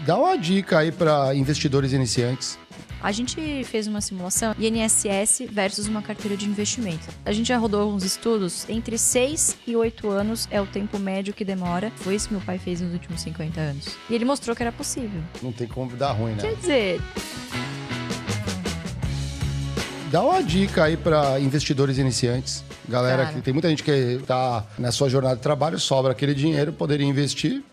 Dá uma dica aí para investidores iniciantes. A gente fez uma simulação INSS versus uma carteira de investimento. A gente já rodou alguns estudos, entre 6 e 8 anos é o tempo médio que demora. Foi isso que meu pai fez nos últimos 50 anos. E ele mostrou que era possível. Não tem como dar ruim, né? Quer dizer... Dá uma dica aí para investidores iniciantes. Galera, que tem muita gente que tá na sua jornada de trabalho, sobra aquele dinheiro, poderia investir.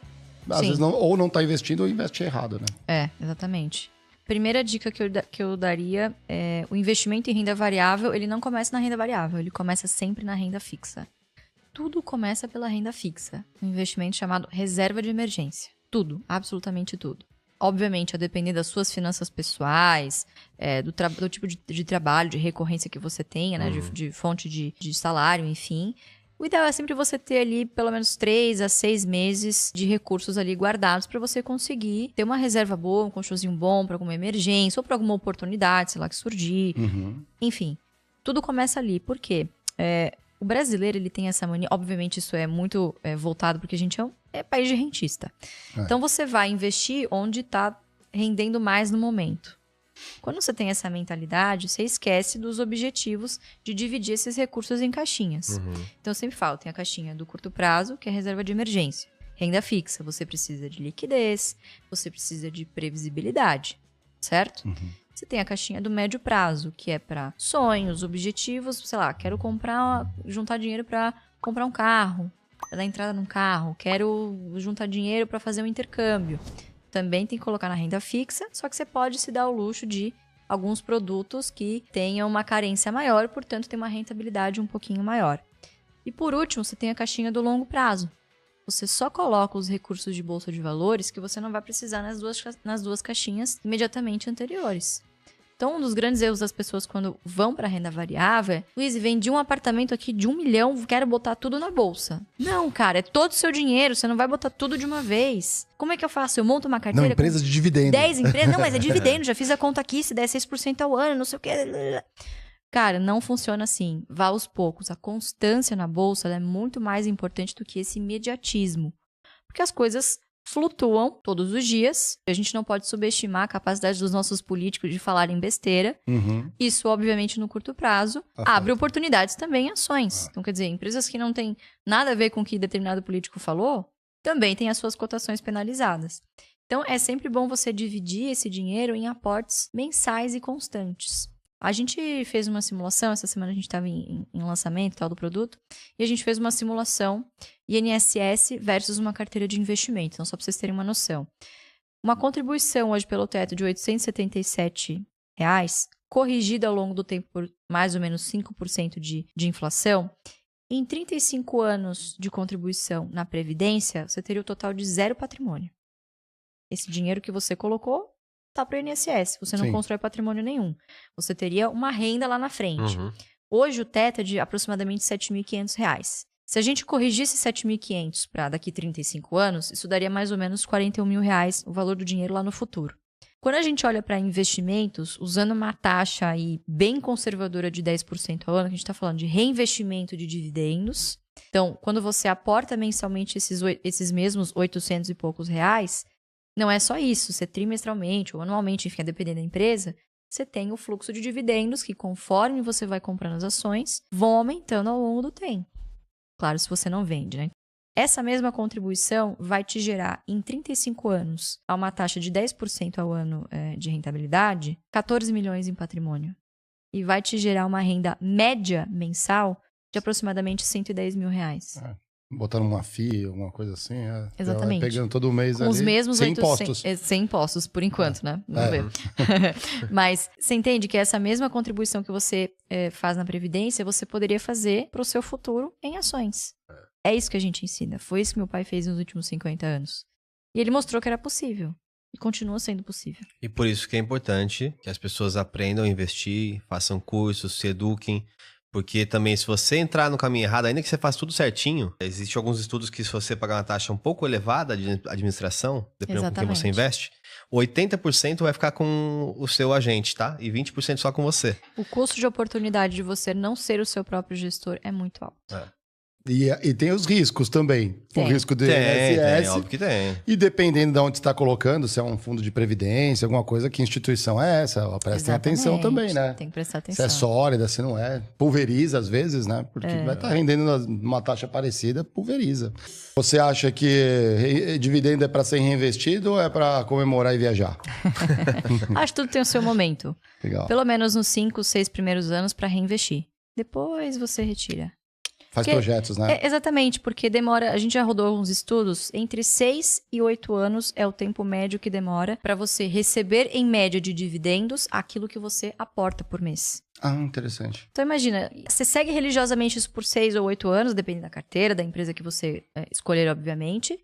Às vezes não, ou não tá investindo ou investe errado, né? É, exatamente. Primeira dica que eu daria é o investimento em renda variável, ele não começa na renda variável, ele começa sempre na renda fixa. Tudo começa pela renda fixa. Um investimento chamado reserva de emergência. Tudo, absolutamente tudo. Obviamente, a depender das suas finanças pessoais, do tipo de trabalho, de recorrência que você tenha, né? De fonte de salário, enfim. O ideal é sempre você ter ali pelo menos 3 a 6 meses de recursos ali guardados para você conseguir ter uma reserva boa, um colchãozinho bom para alguma emergência ou para alguma oportunidade, sei lá, que surgir. Enfim, tudo começa ali. Por quê? O brasileiro, ele tem essa mania... Obviamente, isso é muito voltado porque a gente é país de rentista. Então, você vai investir onde está rendendo mais no momento. Quando você tem essa mentalidade, você esquece dos objetivos de dividir esses recursos em caixinhas. Então, eu sempre falo, tem a caixinha do curto prazo, que é a reserva de emergência. Renda fixa, você precisa de liquidez, você precisa de previsibilidade, certo? Você tem a caixinha do médio prazo, que é para sonhos, objetivos, sei lá, quero juntar dinheiro para comprar um carro, para dar entrada num carro, quero juntar dinheiro para fazer um intercâmbio. Também tem que colocar na renda fixa, só que você pode se dar o luxo de alguns produtos que tenham uma carência maior, portanto tem uma rentabilidade um pouquinho maior. E por último, você tem a caixinha do longo prazo. Você só coloca os recursos de bolsa de valores que você não vai precisar nas duas caixinhas imediatamente anteriores. Então, um dos grandes erros das pessoas quando vão para a renda variável é: Luiz, vendi um apartamento aqui de 1 milhão, quero botar tudo na bolsa. Não, cara, é todo o seu dinheiro, você não vai botar tudo de uma vez. Como é que eu faço? Eu monto uma carteira... Não, empresa de dividendo. 10 empresas? Não, mas é dividendo, já fiz a conta aqui, se der 6% ao ano, não sei o quê. Cara, não funciona assim. Vá aos poucos. A constância na bolsa é muito mais importante do que esse imediatismo. Porque as coisas flutuam todos os dias. A gente não pode subestimar a capacidade dos nossos políticos de falarem besteira. Isso, obviamente, no curto prazo, abre oportunidades também em ações. Então, quer dizer, empresas que não têm nada a ver com o que determinado político falou, também têm as suas cotações penalizadas. Então, é sempre bom você dividir esse dinheiro em aportes mensais e constantes. A gente fez uma simulação, essa semana a gente estava em lançamento tal do produto, e a gente fez uma simulação INSS versus uma carteira de investimento, então só para vocês terem uma noção. Uma contribuição hoje pelo teto de R$ 877, corrigida ao longo do tempo por mais ou menos 5% de inflação, em 35 anos de contribuição na Previdência, você teria o total de 0 patrimônio. Esse dinheiro que você colocou está para o INSS, você não constrói patrimônio nenhum. Você teria uma renda lá na frente. Hoje o teto é de aproximadamente R$ 7.500. Se a gente corrigisse 7.500 para daqui 35 anos, isso daria mais ou menos R$ 41 mil o valor do dinheiro lá no futuro. Quando a gente olha para investimentos, usando uma taxa aí bem conservadora de 10% ao ano, que a gente está falando de reinvestimento de dividendos. Então, quando você aporta mensalmente esses mesmos 800 e poucos reais, não é só isso, você trimestralmente ou anualmente, enfim, dependendo da empresa, você tem o fluxo de dividendos que, conforme você vai comprando as ações, vão aumentando ao longo do tempo. Claro, se você não vende, né? Essa mesma contribuição vai te gerar, em 35 anos, a uma taxa de 10% ao ano de rentabilidade, 14 milhões em patrimônio. E vai te gerar uma renda média mensal de aproximadamente 110 mil reais. Botando uma FII, alguma coisa assim. Exatamente. Pegando todo mês com ali. Os mesmos sem impostos. Sem impostos, por enquanto, né? Vamos ver. Mas você entende que essa mesma contribuição que você faz na Previdência, você poderia fazer para o seu futuro em ações. É isso que a gente ensina. Foi isso que meu pai fez nos últimos 50 anos. E ele mostrou que era possível. E continua sendo possível. E por isso que é importante que as pessoas aprendam a investir, façam cursos, se eduquem. Porque também, se você entrar no caminho errado, ainda que você faça tudo certinho, existem alguns estudos que se você pagar uma taxa um pouco elevada de administração, dependendo com quem você investe, 80% vai ficar com o seu agente, tá? E 20% só com você. O custo de oportunidade de você não ser o seu próprio gestor é muito alto. E tem os riscos também. Tem. O risco do Tem, INSS. óbvio que tem. E dependendo de onde você está colocando, se é um fundo de previdência, alguma coisa, que instituição é essa? Prestem atenção também, né? Tem que prestar atenção. Se é sólida, se não é. Pulveriza às vezes, né? Porque vai estar rendendo uma taxa parecida, pulveriza. Você acha que dividendo é para ser reinvestido ou é para comemorar e viajar? Acho que tudo tem o seu momento. Legal. Pelo menos nos 5, 6 primeiros anos para reinvestir. Depois você retira. Faz projetos, né? Exatamente, porque demora... A gente já rodou alguns estudos. Entre 6 e 8 anos é o tempo médio que demora para você receber, em média, de dividendos, aquilo que você aporta por mês. Ah, interessante. Então, imagina, você segue religiosamente isso por 6 ou 8 anos, dependendo da carteira, da empresa que você escolher, obviamente.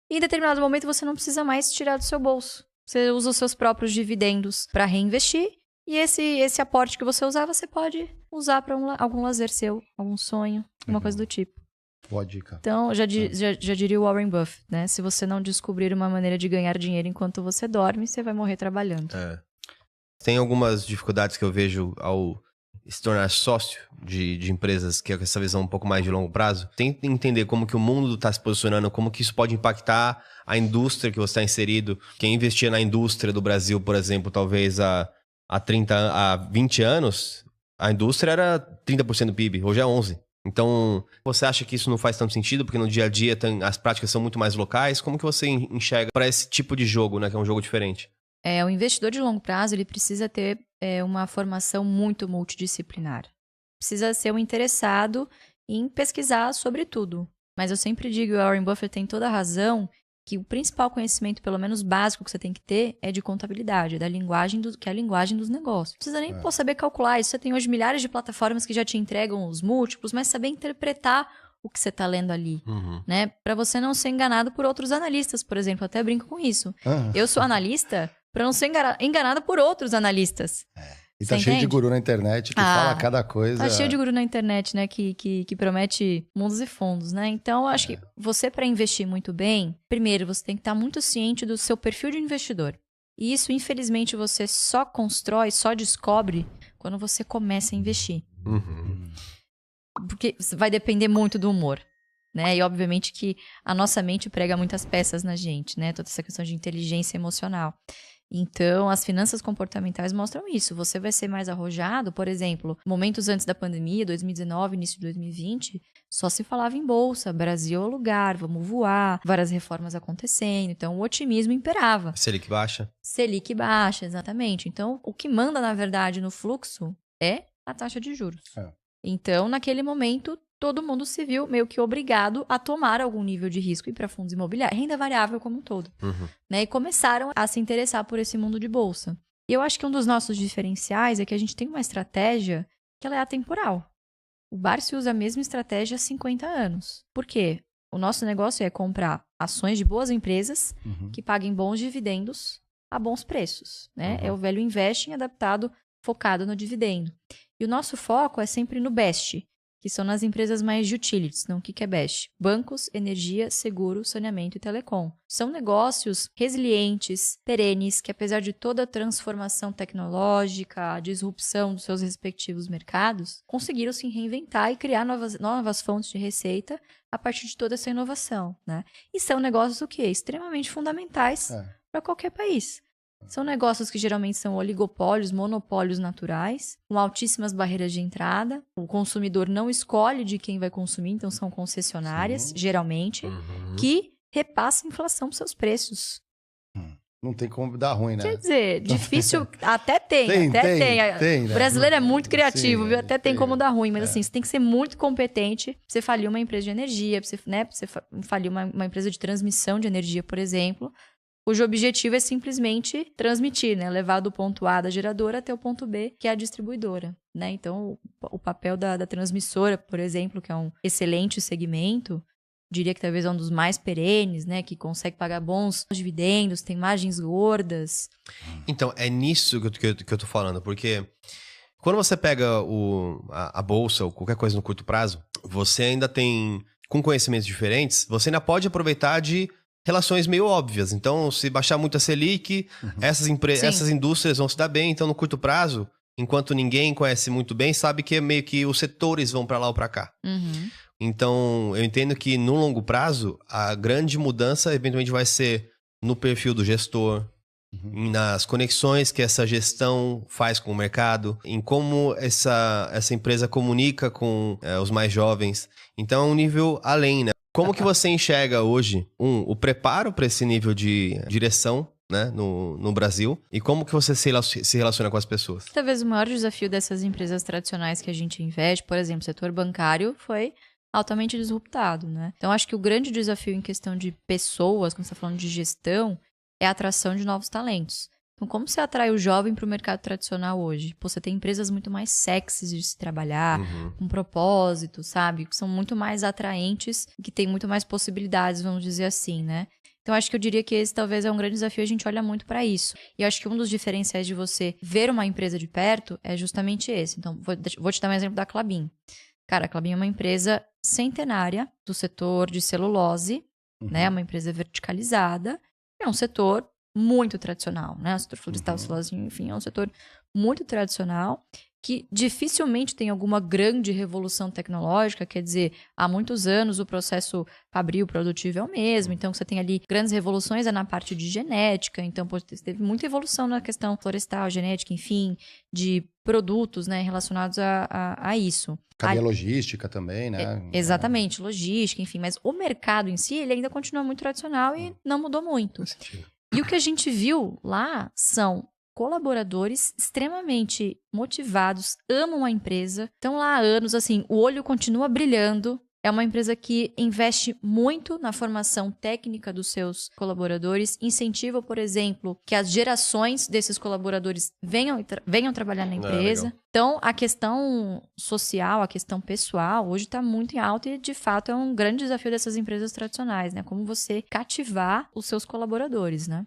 E em determinado momento você não precisa mais tirar do seu bolso. Você usa os seus próprios dividendos para reinvestir. E esse aporte que você usar, você pode usar para algum lazer seu, algum sonho, alguma coisa do tipo. Boa dica. Então, já diria o Warren Buffett, né? Se você não descobrir uma maneira de ganhar dinheiro enquanto você dorme, você vai morrer trabalhando. Tem algumas dificuldades que eu vejo ao se tornar sócio de empresas que é com essa visão um pouco mais de longo prazo. Tenta entender como que o mundo está se posicionando, como que isso pode impactar a indústria que você está inserido. Quem investia na indústria do Brasil, por exemplo, talvez há 20 anos, a indústria era 30% do PIB, hoje é 11%. Então, você acha que isso não faz tanto sentido? Porque no dia a dia as práticas são muito mais locais. Como que você enxerga para esse tipo de jogo, né? Que é um jogo diferente? O investidor de longo prazo, ele precisa ter uma formação muito multidisciplinar. Precisa ser um interessado em pesquisar sobre tudo. Mas eu sempre digo, o Warren Buffett tem toda a razão, que o principal conhecimento, pelo menos básico, que você tem que ter é de contabilidade, que é a linguagem dos negócios. Não precisa nem saber calcular isso. Você tem hoje milhares de plataformas que já te entregam os múltiplos, mas saber interpretar o que você está lendo ali, né? Para você não ser enganado por outros analistas, por exemplo. Eu até brinco com isso. Eu sou analista para não ser enganada por outros analistas. E tá cheio de guru na internet que fala cada coisa. Tá cheio de guru na internet, né? Que promete mundos e fundos, né? Então, eu acho que você, para investir muito bem, primeiro, você tem que estar muito ciente do seu perfil de investidor. E isso, infelizmente, você só constrói, só descobre quando você começa a investir. Porque vai depender muito do humor, né? E, obviamente, que a nossa mente prega muitas peças na gente, né? Toda essa questão de inteligência emocional. Então, as finanças comportamentais mostram isso. Você vai ser mais arrojado, por exemplo, momentos antes da pandemia, 2019, início de 2020, só se falava em bolsa, Brasil é o lugar, vamos voar, várias reformas acontecendo. Então, o otimismo imperava. Selic baixa. Selic baixa, exatamente. Então, o que manda, na verdade, no fluxo é a taxa de juros. Então, naquele momento, todo mundo se viu meio que obrigado a tomar algum nível de risco e para fundos imobiliários, renda variável como um todo. Né? E começaram a se interessar por esse mundo de bolsa. E eu acho que um dos nossos diferenciais é que a gente tem uma estratégia que ela é atemporal. O Barsi usa a mesma estratégia há 50 anos. Por quê? O nosso negócio é comprar ações de boas empresas que paguem bons dividendos a bons preços. Né? É o velho investing adaptado, focado no dividendo. E o nosso foco é sempre no best, que são nas empresas mais de utilities. Então, o que é BEST? Bancos, energia, seguro, saneamento e telecom. São negócios resilientes, perenes, que apesar de toda a transformação tecnológica, a disrupção dos seus respectivos mercados, conseguiram se reinventar e criar novas fontes de receita a partir de toda essa inovação. Né? E são negócios o quê? Extremamente fundamentais para qualquer país. São negócios que geralmente são oligopólios, monopólios naturais, com altíssimas barreiras de entrada. O consumidor não escolhe de quem vai consumir, então são concessionárias, geralmente, que repassam a inflação para seus preços. Não tem como dar ruim, né? Quer dizer, difícil, até tem. O brasileiro é muito criativo, viu? Até tem como dar ruim, mas assim, você tem que ser muito competente pra você falir uma empresa de energia, pra você falir uma empresa de transmissão de energia, por exemplo, cujo objetivo é simplesmente transmitir, né? Levar do ponto A da geradora até o ponto B, que é a distribuidora, né? Então, o papel da transmissora, por exemplo, que é um excelente segmento, diria que talvez é um dos mais perenes, né? Que consegue pagar bons dividendos, tem margens gordas. Então, é nisso que eu tô falando, porque quando você pega a bolsa ou qualquer coisa no curto prazo, você ainda tem, com conhecimentos diferentes, você ainda pode aproveitar de relações meio óbvias. Então, se baixar muito a Selic, essas indústrias vão se dar bem. Então, no curto prazo, enquanto ninguém conhece muito bem, sabe que é meio que os setores vão para lá ou para cá. Então, eu entendo que no longo prazo, a grande mudança eventualmente vai ser no perfil do gestor, nas conexões que essa gestão faz com o mercado, em como essa empresa comunica com os mais jovens. Então, é um nível além, né? Como que você enxerga hoje, o preparo para esse nível de direção, né, no Brasil, e como que você se relaciona com as pessoas? Talvez o maior desafio dessas empresas tradicionais que a gente investe, por exemplo, o setor bancário, foi altamente disruptado, né? Então, acho que o grande desafio em questão de pessoas, quando você está falando de gestão, é a atração de novos talentos. Então, como você atrai o jovem para o mercado tradicional hoje? Pô, você tem empresas muito mais sexys de se trabalhar, com propósito, sabe? Que são muito mais atraentes, que têm muito mais possibilidades, vamos dizer assim, né? Então, acho que eu diria que esse talvez é um grande desafio, a gente olha muito para isso. E eu acho que um dos diferenciais de você ver uma empresa de perto é justamente esse. Então, vou te dar um exemplo da Klabin. Cara, a Klabin é uma empresa centenária do setor de celulose, né? Uma empresa verticalizada. É um setor muito tradicional, né? O setor florestal, celulose, enfim, é um setor muito tradicional que dificilmente tem alguma grande revolução tecnológica, quer dizer, há muitos anos o processo fabril produtivo é o mesmo, então você tem ali grandes revoluções na parte de genética, então teve muita evolução na questão florestal, genética, enfim, de produtos, né, relacionados a isso. Cadeia logística também, né? Exatamente, logística, enfim, mas o mercado em si, ele ainda continua muito tradicional e não mudou muito. E o que a gente viu lá são colaboradores extremamente motivados, amam a empresa, estão lá há anos, assim, o olho continua brilhando. É uma empresa que investe muito na formação técnica dos seus colaboradores, incentiva, por exemplo, que as gerações desses colaboradores venham trabalhar na empresa. Então, a questão social, a questão pessoal, hoje está muito em alta e, de fato, é um grande desafio dessas empresas tradicionais, né? Como você cativar os seus colaboradores, né?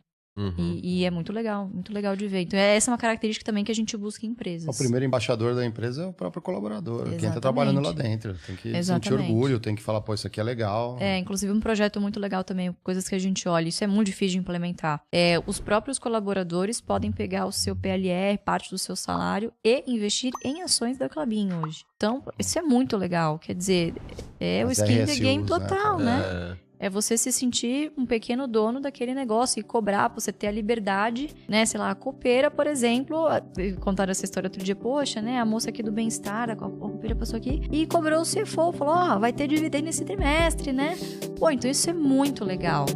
E é muito legal de ver. Então, essa é uma característica também que a gente busca em empresas. O primeiro embaixador da empresa é o próprio colaborador, Exatamente. Quem está trabalhando lá dentro. Tem que sentir orgulho, tem que falar, pô, isso aqui é legal. Inclusive um projeto muito legal também, coisas que a gente olha, isso é muito difícil de implementar. Os próprios colaboradores podem pegar o seu PLR, parte do seu salário, e investir em ações da Klabin hoje. Então, isso é muito legal. Quer dizer, o skin the game total, né? É você se sentir um pequeno dono daquele negócio e cobrar, você ter a liberdade, né? Sei lá, a copeira, por exemplo, contaram essa história outro dia, poxa, né? A moça aqui do bem-estar, a copeira passou aqui e cobrou o CFO, falou, vai ter dividendo nesse trimestre, né? Pô, então isso é muito legal.